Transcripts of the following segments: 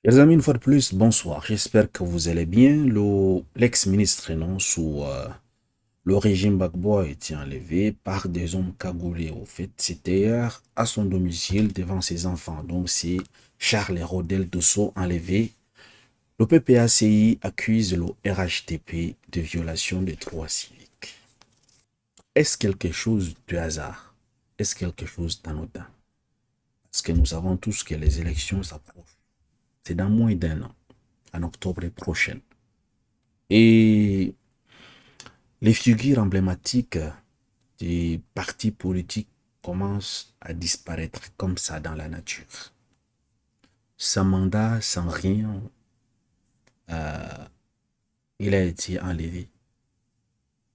Les amis, une fois de plus, bonsoir. J'espère que vous allez bien. L'ex-ministre, non, sous le régime Gbagbo a été enlevé par des hommes cagoulés. Au fait, c'était hier à son domicile devant ses enfants. Donc, c'est Charles Rodel Dosso enlevé. Le PPACI accuse le RHTP de violation des droits civiques. Est-ce quelque chose de hasard? Est-ce quelque chose d'anodin? Parce que nous savons tous que les élections s'approchent. C'est dans moins d'un an, en octobre prochain. Et les figures emblématiques des partis politiques commencent à disparaître comme ça dans la nature. Sans mandat, sans rien, il a été enlevé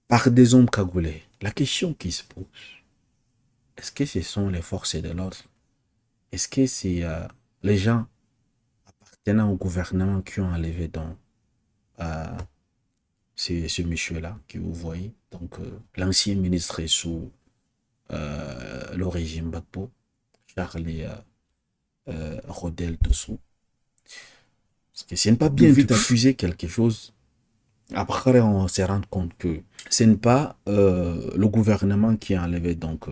par des hommes cagoulés. La question qui se pose, est-ce que ce sont les forces de l'ordre? Est-ce que c'est les gens tenant au gouvernement qui ont enlevé donc euh, ce monsieur-là que vous voyez? Donc, l'ancien ministre est sous le régime Gbagbo, Charles Rodel dessous. Parce que ce n'est pas bien de refuser quelque chose. Après, on se rend compte que ce n'est pas le gouvernement qui a enlevé donc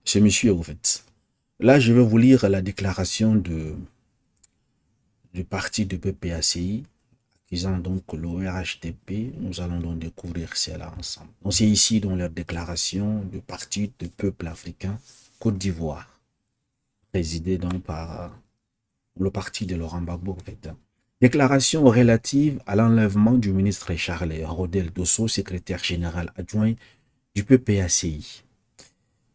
ce monsieur, en fait. Là, je vais vous lire la déclaration du parti de PPACI, accusant donc le RHTP. Nous allons donc découvrir cela ensemble. Donc, c'est ici dans leur déclaration du parti du peuple africain Côte d'Ivoire, présidé donc par le parti de Laurent Gbagbo, en fait. Déclaration relative à l'enlèvement du ministre Charles Rodel Dosso, secrétaire général adjoint du PPACI.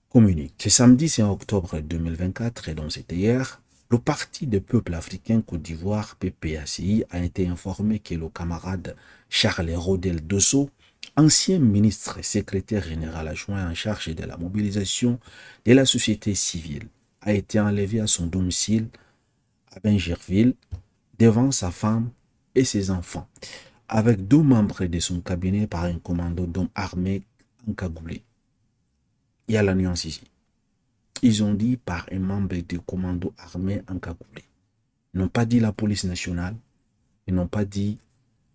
Communique. Ce samedi 5 octobre 2024, et donc c'était hier, le Parti des peuples africains Côte d'Ivoire, PPACI, a été informé que le camarade Charles Rodel Dosso, ancien ministre et secrétaire général adjoint en charge de la mobilisation de la société civile, a été enlevé à son domicile à Bingerville devant sa femme et ses enfants, avec deux membres de son cabinet par un commando d'hommes armés encagoulés. Il y a la nuance ici. Ils ont dit par un membre du commando armé encagoulés. Ils n'ont pas dit la police nationale, ils n'ont pas dit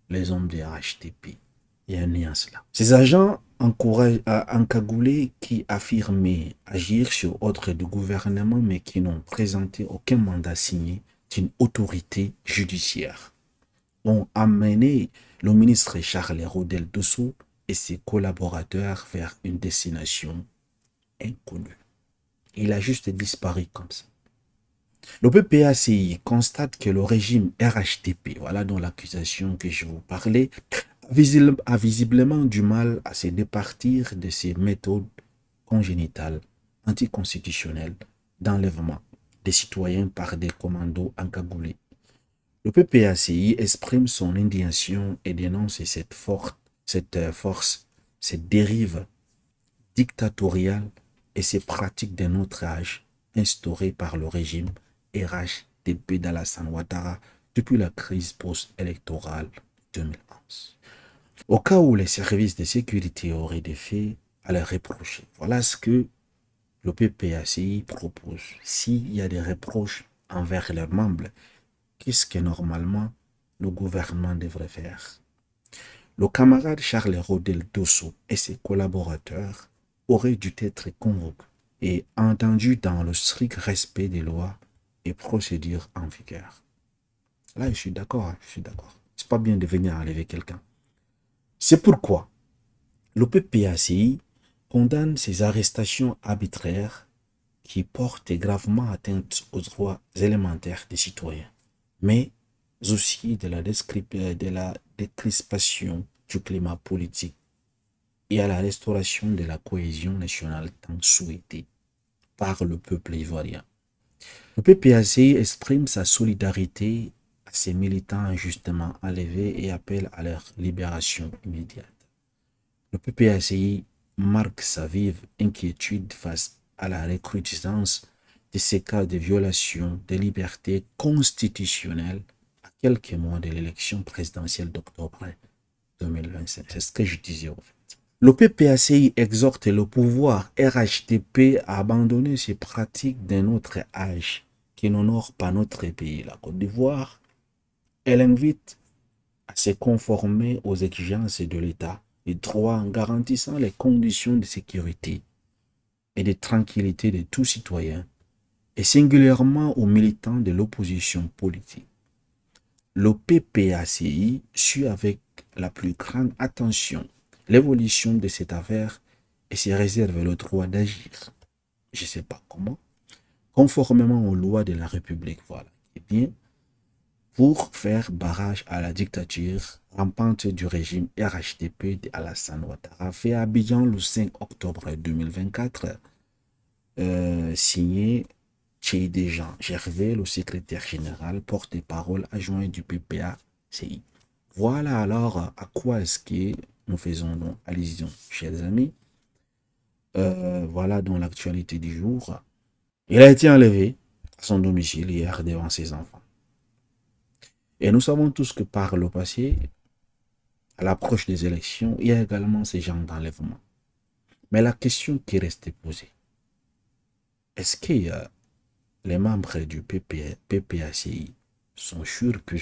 les hommes de RHTP. Il y a une nuance là. Ces agents encagoulés qui affirmaient agir sur ordre du gouvernement mais qui n'ont présenté aucun mandat signé d'une autorité judiciaire ont amené le ministre Charles Rodel Dosso et ses collaborateurs vers une destination inconnue. Il a juste disparu comme ça. Le PPACI constate que le régime RHTP, voilà dont l'accusation que je vous parlais, a visiblement du mal à se départir de ses méthodes congénitales, anticonstitutionnelles, d'enlèvement des citoyens par des commandos encagoulés. Le PPACI exprime son indignation et dénonce cette dérive dictatoriale et ces pratiques d'un autre âge instaurées par le régime RHDP d'Alassane Ouattara depuis la crise post-électorale de 2011. Au cas où les services de sécurité auraient des faits à leur reprocher, voilà ce que le PPACI propose. S'il y a des reproches envers leurs membres, qu'est-ce que normalement le gouvernement devrait faire? Le camarade Charles Rodel Dosso et ses collaborateurs auraient dû être convoqués et entendus dans le strict respect des lois et procédures en vigueur. Là, je suis d'accord, je suis d'accord. C'est pas bien de venir enlever quelqu'un. C'est pourquoi le PPACI condamne ces arrestations arbitraires qui portent gravement atteinte aux droits élémentaires des citoyens, mais aussi de la décrispation du climat politique et à la restauration de la cohésion nationale tant souhaitée par le peuple ivoirien. Le PPACI exprime sa solidarité à ces militants injustement enlevés et appelle à leur libération immédiate. Le PPACI marque sa vive inquiétude face à la recrudescence de ces cas de violation des libertés constitutionnelles à quelques mois de l'élection présidentielle d'octobre 2025. C'est ce que je disais en fait. Le PPACI exhorte le pouvoir RHDP à abandonner ces pratiques d'un autre âge qui n'honore pas notre pays, la Côte d'Ivoire. Elle invite à se conformer aux exigences de l'État et droit en garantissant les conditions de sécurité et de tranquillité de tout citoyen, et singulièrement aux militants de l'opposition politique. Le PPACI suit avec la plus grande attention l'évolution de cette affaire et se réserve le droit d'agir, je ne sais pas comment, conformément aux lois de la République, voilà. Eh bien, pour faire barrage à la dictature rampante du régime RHDP d'Alassane Ouattara, fait à Abidjan le 5 octobre 2024, signé Tchédéjean Gervais, le secrétaire général, porte-parole adjoint du PPACI. Voilà alors à quoi est-ce que nous faisons donc allusion, chers amis. Voilà donc l'actualité du jour. Il a été enlevé à son domicile hier devant ses enfants. Et nous savons tous que par le passé, à l'approche des élections, il y a également ces genres d'enlèvement. Mais la question qui reste posée, est-ce que les membres du PPACI sont sûrs que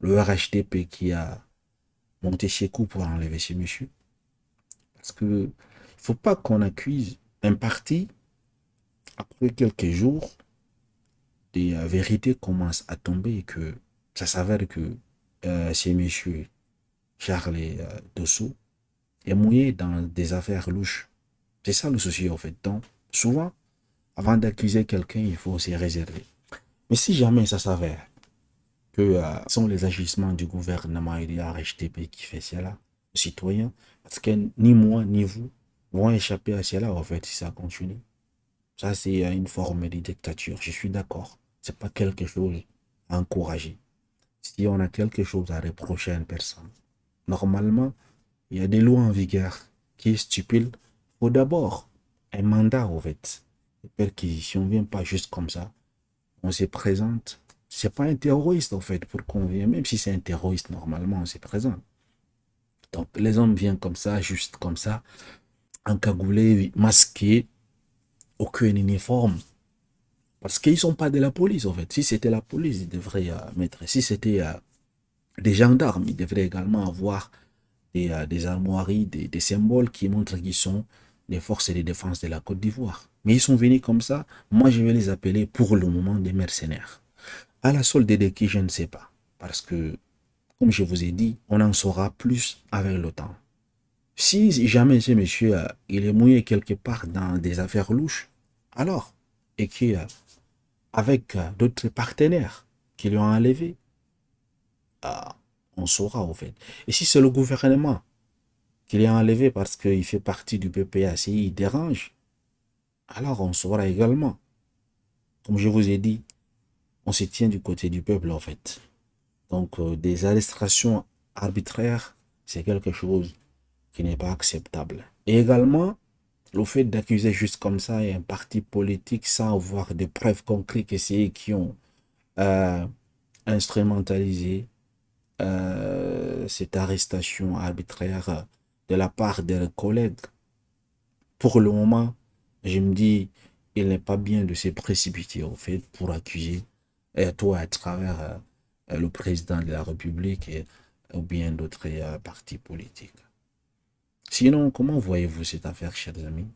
le RHDP qui a monté chez coup pour enlever ces messieurs? Parce que il ne faut pas qu'on accuse un parti, après quelques jours, des vérités commencent à tomber et que ça s'avère que ces messieurs, Charles Dosso, est mouillé dans des affaires louches. C'est ça le souci en fait. Donc, souvent, avant d'accuser quelqu'un, il faut se réserver. Mais si jamais ça s'avère que ce sont les agissements du gouvernement et du RHDP qui fait cela aux citoyens, parce que ni moi ni vous vont échapper à cela en fait si ça continue. Ça, c'est une forme de dictature. Je suis d'accord. C'est pas quelque chose à encourager. Si on a quelque chose à reprocher à une personne, normalement, il y a des lois en vigueur qui stipulent il faut d'abord un mandat en fait. La perquisition ne vient pas juste comme ça. On se présente. C'est pas un terroriste en fait pour qu'on vienne. Même si c'est un terroriste, normalement, on se présente. Donc les hommes viennent comme ça, juste comme ça, encagoulés, masqués, aucun uniforme. Parce qu'ils ne sont pas de la police, en fait. Si c'était la police, ils devraient mettre. Si c'était des gendarmes, ils devraient également avoir des armoiries, des symboles qui montrent qu'ils sont des forces de défense de la Côte d'Ivoire. Mais ils sont venus comme ça. Moi, je vais les appeler pour le moment des mercenaires. À la solde de qui, je ne sais pas. Parce que, comme je vous ai dit, on en saura plus avec le temps. Si jamais ce monsieur, il est mouillé quelque part dans des affaires louches, alors, et qui, avec d'autres partenaires qui lui ont enlevé, on saura au fait. Et si c'est le gouvernement qui l'a enlevé parce qu'il fait partie du PPACI, il dérange, alors on saura également. Comme je vous ai dit, on se tient du côté du peuple en fait. Donc des arrestations arbitraires, c'est quelque chose qui n'est pas acceptable. Et également, le fait d'accuser juste comme ça un parti politique sans avoir des preuves concrètes que c'est eux qui ont euh, instrumentalisé cette arrestation arbitraire de la part des collègues. Pour le moment, je me dis, il n'est pas bien de se précipiter au fait pour accuser toi à travers le président de la République ou bien d'autres partis politiques. Sinon, comment voyez-vous cette affaire, chers amis?